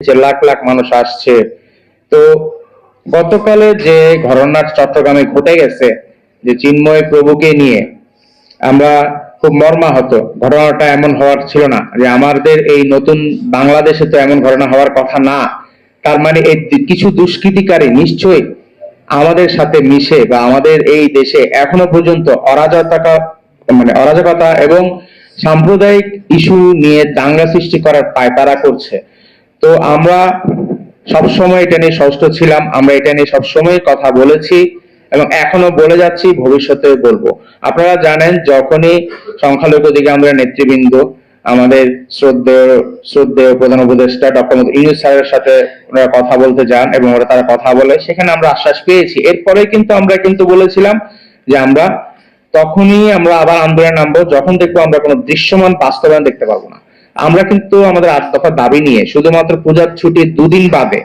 যে লাখ লাখ মানুষ আসছে। তো গতকালে যে ঘটনা চট্টগ্রামে ঘটে গেছে, যে চিন্ময় প্রভুকে নিয়ে, আমরা খুব মর্মাহত। ঘটনাটা এমন হওয়ার ছিল না, যে আমাদের এই নতুন বাংলাদেশে তো এমন ঘটনা হওয়ার কথা না। তার মানে এই কিছু দুষ্কৃতিকারী নিশ্চয়ই আমাদের সাথে মিশে বা আমাদের এই দেশে এখনো পর্যন্ত অরাজকতা এবং সাম্প্রদায়িক ইস্যু নিয়ে দাঙ্গা সৃষ্টি করার পায়তারা করছে। তো আমরা সবসময় এটা নিয়ে সচেষ্ট ছিলাম, আমরা এটা নিয়ে সবসময় কথা বলেছি এবং এখনো বলে যাচ্ছি, ভবিষ্যতে বলবো। আপনারা জানেন, যখনই সংখ্যালঘু দিকে আমরা নেতৃবৃন্দ আমাদের শ্রদ্ধেয় প্রধান উপদেষ্টা ডক্টর মোহাম্মদ ইউনূস স্যারের সাথে ওনারা কথা বলতে যান এবং ওরা তারা কথা বলে, সেখানে আমরা আশ্বাস পেয়েছি। এরপরে কিন্তু আমরা বলেছিলাম যে তখনই আমরা আবার আন্দোলনে নামবো যখন দেখবো আমরা কোনো দৃশ্যমান বাস্তবায়ন দেখতে পাবো না। আমরা কিন্তু আমাদের 8 দফা দাবি নিয়ে শুধুমাত্র পূজার ছুটির 2 দিন বাদে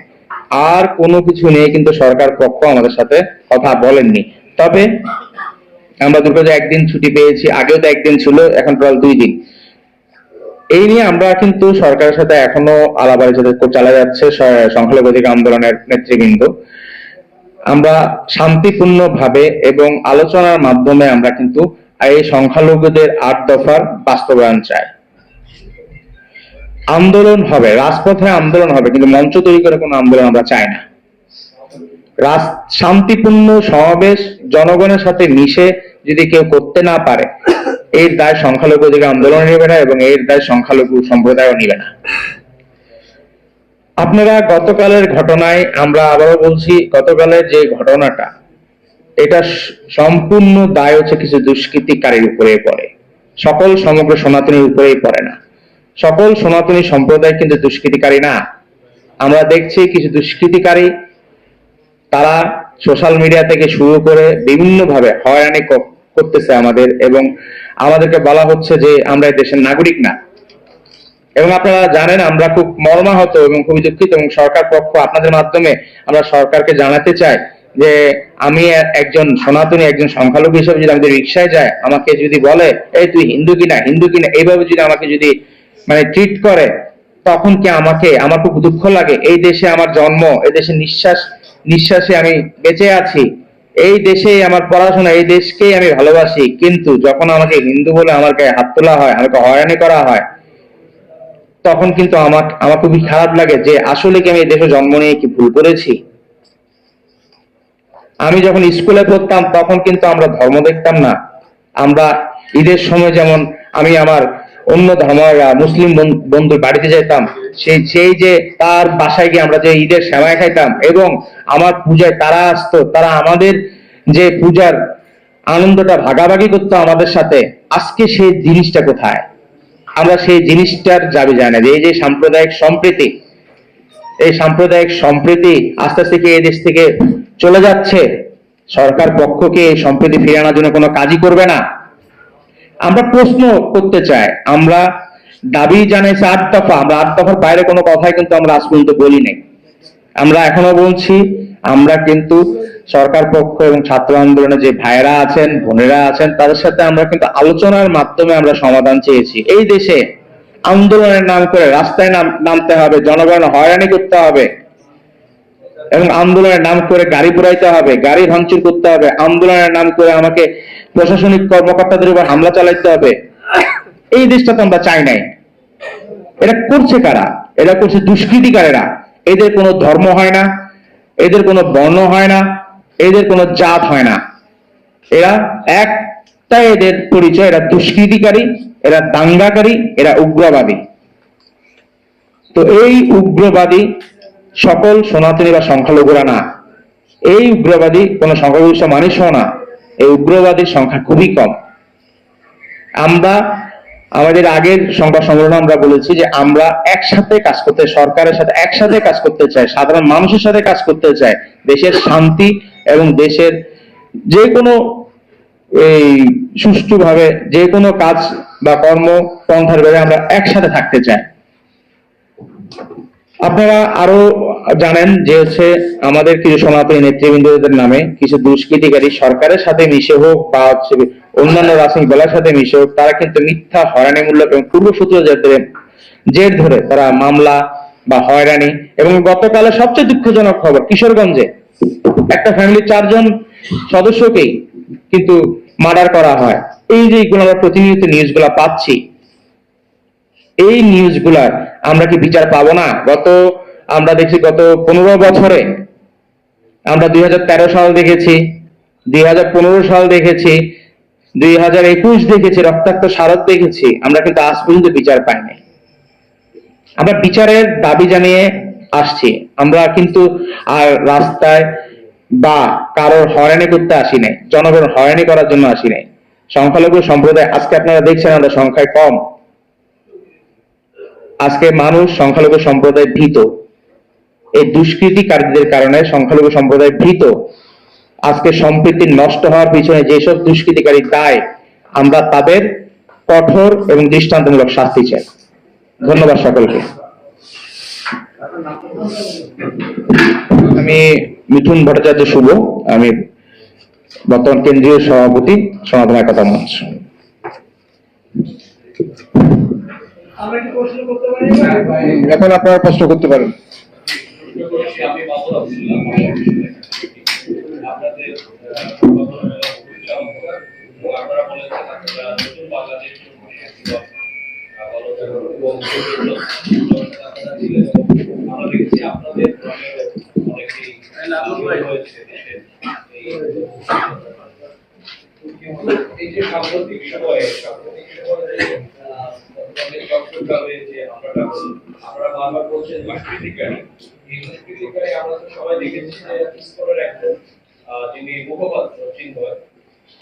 আর কোনো কিছু নিয়ে কিন্তু সরকার পক্ষ আমাদের সাথে কথা বলেননি। তবে আমরা দুর্গাপূজা 1 দিন ছুটি পেয়েছি, আগেও তো 1 দিন ছিল, এখন টোটাল 2 দিন। এই নিয়ে আমরা কিন্তু সরকারের সাথে এখনো আলাপ আলোচনা চালা যাচ্ছে সংখ্যালঘু অধিকার আন্দোলনের নেতৃবৃন্দ। আমরা শান্তিপূর্ণ ভাবে এবং আলোচনার মাধ্যমে আমরা কিন্তু এই সংখ্যালঘুদের 8 দফার বাস্তবায়ন চাই। আন্দোলন হবে, রাজপথে আন্দোলন হবে, কিন্তু মঞ্চ তৈরি করে কোনো আন্দোলন আমরা চাই না। শান্তিপূর্ণ সমাবেশ জনগণের সাথে মিশে যদি কেউ করতে না পারে, এর দায় সংখ্যালঘু অধিকার আন্দোলন নেবে না এবং এর দায় সংখ্যালঘু সম্প্রদায়ও নেবে না। আপনারা গতকালের ঘটনায়, আমরা আবারও বলছি, গতকালের যে ঘটনাটা, এটা সম্পূর্ণ দায় হচ্ছে কিছু দুষ্কৃতিকারীর উপরে পড়ে, সমগ্র সনাতনীর উপরেই পড়ে না। সকল সনাতনী সম্প্রদায় কিন্তু দুষ্কৃতিকারী না। আমরা দেখছি কিছু দুষ্কৃতিকারী, তারা সোশ্যাল মিডিয়া থেকে শুরু করে বিভিন্ন ভাবে হয়রানি করতেছে আমাদের, এবং আমাদেরকে বলা হচ্ছে যে আমরা এই দেশের নাগরিক না। এবং আপনারা জানেন, আমরা খুব মর্মাহত এবং খুবই দুঃখিত, এবং সরকার পক্ষ আপনাদের মাধ্যমে আমরা সরকারকে জানাতে চাই যে আমি একজন সনাতনী, একজন সংখ্যালঘু হিসেবে যদি আমাদের রিক্সায় যায়, আমাকে যদি বলে এই তুই হিন্দু কিনা, এইভাবে যদি আমাকে ট্রিট করে, তখন কি আমার খুব দুঃখ লাগে। এই দেশে আমার জন্ম, এই দেশে নিঃশ্বাসে আমি বেঁচে আছি, এই দেশে আমার পড়াশোনা, এই দেশকেই আমি ভালোবাসি, কিন্তু যখন আমাকে হিন্দু বলে আমার গায়ে হাত তোলা হয়, আমাকে হয়রানি করা হয়, তখন কিন্তু আমার খুবই খারাপ লাগে যে আসলে কি আমি এই দেশে জন্ম নিয়ে কি ভুল করেছি। আমি যখন স্কুলে পড়তাম তখন কিন্তু আমরা ধর্ম দেখতাম না। আমরা ঈদের সময় যেমন আমি আমার অন্য ধর্মের মুসলিম বন্ধুর বাড়িতে যেতাম, সেই যে তার বাসায় গিয়ে আমরা যে ঈদের সেমাই খাইতাম, এবং আমার পূজায় তারা আসতো, তারা আমাদের যে পূজার আনন্দটা ভাগাভাগি করতো আমাদের সাথে। আজকে সেই জিনিসটা কোথায়? আমরা সেই জিনিসটার দাবি জানি না। যে এই যে সাম্প্রদায়িক সম্প্রীতি, এই সাম্প্রদায়িক সম্প্রীতি আস্তে আস্তে এই দেশ থেকে চলে যাচ্ছে। সরকার পক্ষকে এই সম্প্রীতি ফিরিয়ে আনার জন্য কোনো কাজই করবে না। আমরা প্রশ্ন করতে চাই, আমরা দাবি জানাইছি 8 দফা, আমরা 8 দফার বাইরে কোনো কথাই কিন্তু আমরা আজ পর্যন্ত বলি নাই। আমরা এখনো বলছি, আমরা কিন্তু সরকার পক্ষ এবং ছাত্র আন্দোলনে যে ভাইরা আছেন, বোনেরা আছেন, তাদের সাথে আমরা কিন্তু আলোচনার মাধ্যমে আমরা সমাধান চেয়েছি। এই দেশে আন্দোলনের নাম করে রাস্তায় নামতে হবে, জনগণের হয়রানি করতে হবে, এবং আন্দোলনের নাম করে গাড়ি পুড়াইতে হবে, গাড়ি ভাঙচুর করতে হবে, আন্দোলনের নাম করে আমাকে প্রশাসনিক কর্মকর্তাদের উপর হামলা চালাইতে হবে, এই দেশটা তো আমরা চাই নাই। এটা করছে কারা? এটা করছে দুষ্কৃতিকারেরা। এদের কোনো ধর্ম হয় না, এদের কোনো বর্ণ হয় না, এদের কোনো জাত হয় না। এরা একটাই এদের পরিচয়, এরা দুষ্কৃতিকারী, এরা দাঙ্গাকারী, এরা উগ্রবাদী। তো এই উগ্রবাদী সকল সনাতনী বা সংখ্যালঘুরা না, এই উগ্রবাদী কোন সংখ্যালঘু মানুষও না, এই উগ্রবাদীর সংখ্যা খুবই কম। আমরা আমাদের আগের সংবাদ সম্মেলনে আমরা বলেছি যে আমরা একসাথে কাজ করতে, সরকারের সাথে একসাথে কাজ করতে চাই, সাধারণ মানুষের সাথে কাজ করতে চাই, দেশের শান্তি এবং দেশের যে কোনো এই সুষ্ঠুভাবে যে কোনো কাজ বা কর্মপন্থার ব্যাপারে আমরা একসাথে থাকতে চাই। আপনারা আরো জানেন যে আমাদের কিছু সনাতনী নেতৃবৃন্দদের নামে কিছু দুষ্কৃতিকারী সরকারের সাথে মিশে হোক বা অন্যান্য রাজনৈতিক দলের সাথে মিশে হোক, তারা কিন্তু মিথ্যা হয়রানিমূলক এবং পূর্বসূত্র জের ধরে তারা মামলা বা হয়রানি। এবং গতকালের সবচেয়ে দুঃখজনক খবর, কিশোরগঞ্জে একটা ফ্যামিলির 4 জন সদস্যকেই কিন্তু মার্ডার করা হয়। এই যে এইগুলো আমরা প্রতিনিয়ত নিউজগুলা পাচ্ছি, এই নিউজগুলার আমরা কি বিচার পাবো না? আমরা দেখছি গত 15 বছরে আমরা 2013 সাল দেখেছি, 2015 সাল দেখেছি, 2021 দেখেছি, রক্তাক্ত শারদ দেখেছি, আমরা কিন্তু আজ পর্যন্ত বিচার পাইনি। আমরা বিচারের দাবি জানিয়ে আসছি, আমরা কিন্তু আর রাস্তায় বা কারোর হয়রানি করতে আসি নাই, জনগণ হয়রানি করার জন্য আসি নাই। সংখ্যালঘু সম্প্রদায়, আজকে আপনারা দেখছেন আমরা সংখ্যায় কম, আজকে মানুষ সংখ্যালঘু সম্প্রদায় ভীত, এই দুষ্কৃতিকারীদের কারণে সংখ্যালঘু সম্প্রদায় ভীত। আজকে সম্প্রীতি নষ্ট হওয়ার পিছনে যেসব দুষ্কৃতিকারী দায়, আমরা তাদের কঠোর এবং দৃষ্টান্তমূলক শাস্তি চাই। ধন্যবাদ সকলকে। আমি মিঠুন ভট্টাচার্য শুভ, আমি বর্তমান কেন্দ্রীয় সভাপতি সনাতন একতা মঞ্চ। এখন আপনারা প্রশ্ন করতে পারেন। এই যে সাম্প্রতিক সময়ে আমরা বারবার বলছি দুষ্কৃতিকারী, এই দুষ্কৃতিকারী আমরা তো সবাই দেখেছি যে ইসকনের একজন যিনি মুখপাত্র চিন্ময়,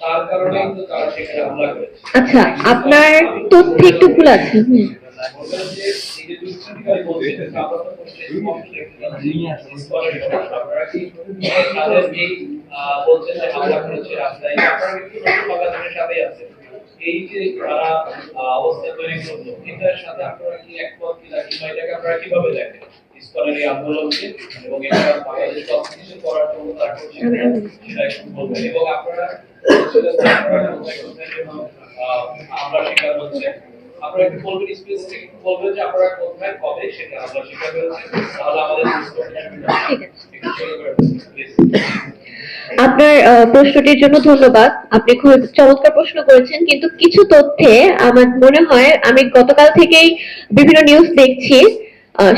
তার কারণে কিন্তু তারা সেখানে হামলা করেছে। আচ্ছা, আপনার তথ্য একটু ভুল আছে। এই যে দুষ্কৃতিকারী বলছে আমরা তো আপনারা কি তাদের এই বলছেন যে হামলা করেছে রাস্তায়, আপনারা কিন্তু বাংলাদেশের সাথে আছে, এই যে তারা অবস্থা তৈরি করলো, এটার সাথে আপনারা কি একমত কিনা, কিংবা এটাকে আপনারা কিভাবে দেখেন ইসকনের এই আন্দোলনকে, এবং এটা বাংলাদেশ কিছু করার জন্য তারা করছে সেটা একটু বলবেন। এবং আপনারা আমরা শিকার হচ্ছে, আপনারা একটু বলবেন, স্পেসিফিক একটু বলবেন যে আপনারা কোথায় কবে সেটা আমরা শিকার হচ্ছে, তাহলে আমাদের আপনার প্রশ্নটির জন্য ধন্যবাদ। আপনি খুব চমৎকার প্রশ্ন করেছেন, কিন্তু কিছু তথ্যে আমার মনে হয়, আমি গতকাল থেকেই বিভিন্ন নিউজ দেখছি,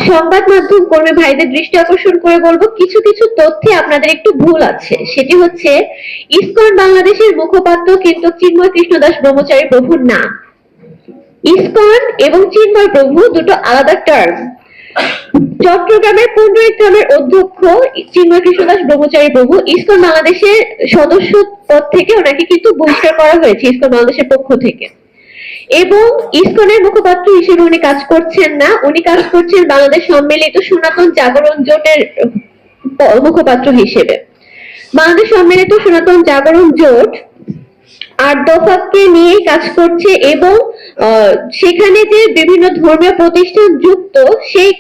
সংবাদ মাধ্যম কর্মী ভাইদের দৃষ্টি আকর্ষণ করে বলবো, কিছু কিছু তথ্যে আপনাদের একটু ভুল আছে। সেটি হচ্ছে, ইসকন বাংলাদেশের মুখপাত্র কিন্তু চিন্ময় কৃষ্ণদাস ব্রহ্মচারী প্রভু না। ইসকন এবং চিন্ময় প্রভু দুটো আলাদা টার্ম। চট্টগ্রামের পুণ্ডরিকগ্রামের অধ্যক্ষ চিন্ময় কৃষ্ণদাস ব্রহ্মচারী প্রভু, ইসকন বাংলাদেশের সদস্য পদ থেকে ওনাকে কিন্তু বহিষ্কার করা হয়েছে ইসকন বাংলাদেশের পক্ষ থেকে, এবং ইসকনের মুখপাত্র হিসেবে উনি কাজ করছেন না, উনি কাজ করছেন বাংলাদেশ সম্মিলিত সনাতন জাগরণ জোটের মুখপাত্র হিসেবে। বাংলাদেশ সম্মিলিত সনাতন জাগরণ জোট 8 দফাকে নিয়ে কাজ করছে, এবং সেখানে যে বিভিন্ন ধর্মীয় প্রতিষ্ঠান যুক্ত, সেই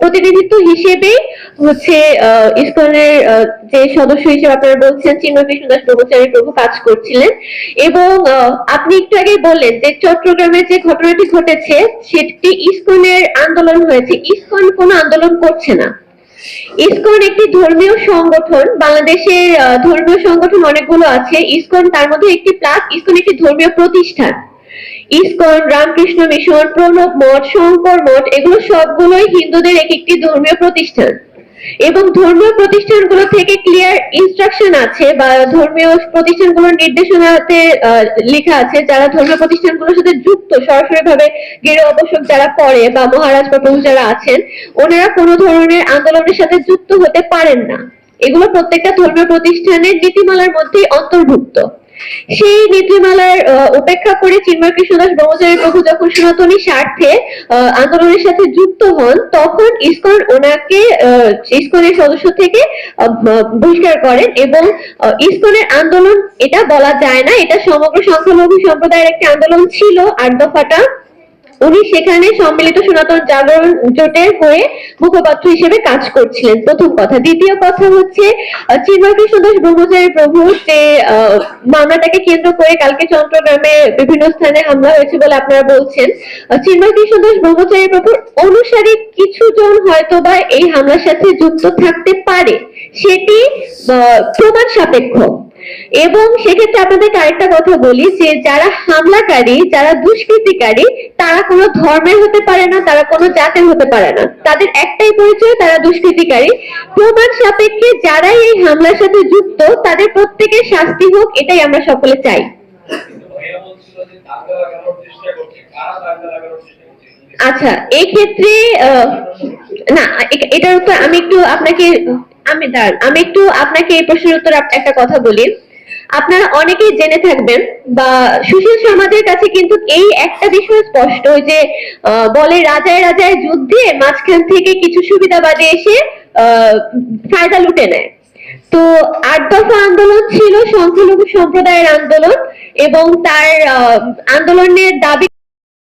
প্রতিনিধিত্ব হিসেবে হচ্ছে ইসকনের যে সদস্য হিসেবে আপনারা বলছেন চিন্ময় কৃষ্ণদাস ব্রহ্মচারী প্রভু কাজ করছিলেন। এবং আপনি একটু আগে বললেন যে চট্টগ্রামে যে ঘটনাটি ঘটেছে সেটি ইসকনের আন্দোলন হয়েছে। ইসকন কোনো আন্দোলন করছে না। ইসকন একটি ধর্মীয় সংগঠন, বাংলাদেশের ধর্মীয় সংগঠন অনেকগুলো আছে, ইসকন তার মধ্যে একটি প্লাস। ইসকন একটি ধর্মীয় প্রতিষ্ঠান। ইসকন, রামকৃষ্ণ মিশন, প্রণব মঠ, শঙ্কর মঠ, এগুলো সবগুলোই হিন্দুদের এক একটি ধর্মীয় প্রতিষ্ঠান, এবং ধর্মীয় প্রতিষ্ঠানগুলো থেকে ক্লিয়ার ইনস্ট্রাকশন আছে, বা ধর্মীয় প্রতিষ্ঠানগুলোর নির্দেশনাতে লেখা আছে, যারা ধর্মীয় প্রতিষ্ঠানগুলোর সাথে যুক্ত সরাসরি ভাবে গেরুয়া অবশ্যক যারা পড়ে বা মহারাজ বা প্রভু যারা আছেন, ওনারা কোনো ধরনের আন্দোলনের সাথে যুক্ত হতে পারেন না। এগুলো প্রত্যেকটা ধর্মীয় প্রতিষ্ঠানের নীতিমালার মধ্যে অন্তর্ভুক্ত। সেই নীতিমালার উপেক্ষা করে চিন্ময় কৃষ্ণদাস ব্রহ্মচারী প্রভু যখন সনাতনী স্বার্থে আন্দোলনের সাথে যুক্ত হন, তখন ইসকন ওনাকে ইসকনের সদস্য থেকে বহিষ্কার করেন। এবং ইসকনের আন্দোলন এটা বলা যায় না, এটা সমগ্র সংখ্যালঘু সম্প্রদায়ের একটা আন্দোলন ছিল 8 দফাটা। উনি সেখানে সম্মিলিত সনাতন জাগরণ জোটের হয়ে মুখপাত্র হিসেবে কাজ করছিলেন, প্রথম কথা। দ্বিতীয় কথা হচ্ছে চিন্ময় কৃষ্ণ দাস ব্রহ্মচারী প্রভু যে মামলাটাকে কেন্দ্র করে কালকে চট্টগ্রামে বিভিন্ন স্থানে হামলা হয়েছে বলে আপনারা বলছেন, চিন্ময় কৃষ্ণ দাস ব্রহ্মচারী প্রভুর অনুসারী কিছু জন হয়তো বা এই হামলার সাথে যুক্ত থাকতে পারে, সেটি প্রমাণ সাপেক্ষ। এবং সেক্ষেত্রে আপনাদেরকে আরেকটা কথা বলি যে যারা হামলাকারী, যারা দুষ্কৃতিকারী, তারা কোনো ধর্মের হতে পারে না, তারা কোনো জাতের হতে পারে না, তাদের একটাই পরিচয়, তারা দুষ্কৃতিকারী। প্রমাণ সাপেক্ষে যারাই এই হামলার সাথে যুক্ত তাদের প্রত্যেকের শাস্তি হোক, এটাই আমরা সকলে চাই। কিন্তু ভাইয়া বলছিল যে দাঙ্গা লাগানোর চেষ্টা করছে, কারা দাঙ্গা লাগানোর চেষ্টা করছে? আচ্ছা, এই ক্ষেত্রে না, এটার উত্তর আমি একটু আপনাকে এই প্রশ্নের উত্তর একটা কথা বলি। আপনারা অনেকেই জেনে থাকবেন বা সুশীল সমাজের কাছে কিন্তু এই একটা বিষয় স্পষ্ট যে বলে রাজায় রাজায় যুদ্ধে মাঝখান থেকে কিছু সুবিধাবাদী এসে ফায়দা লুটে নেয়। তো ৮ দফা আন্দোলন ছিল সংখ্যালঘু সম্প্রদায়ের আন্দোলন, এবং তার আন্দোলনের দাবি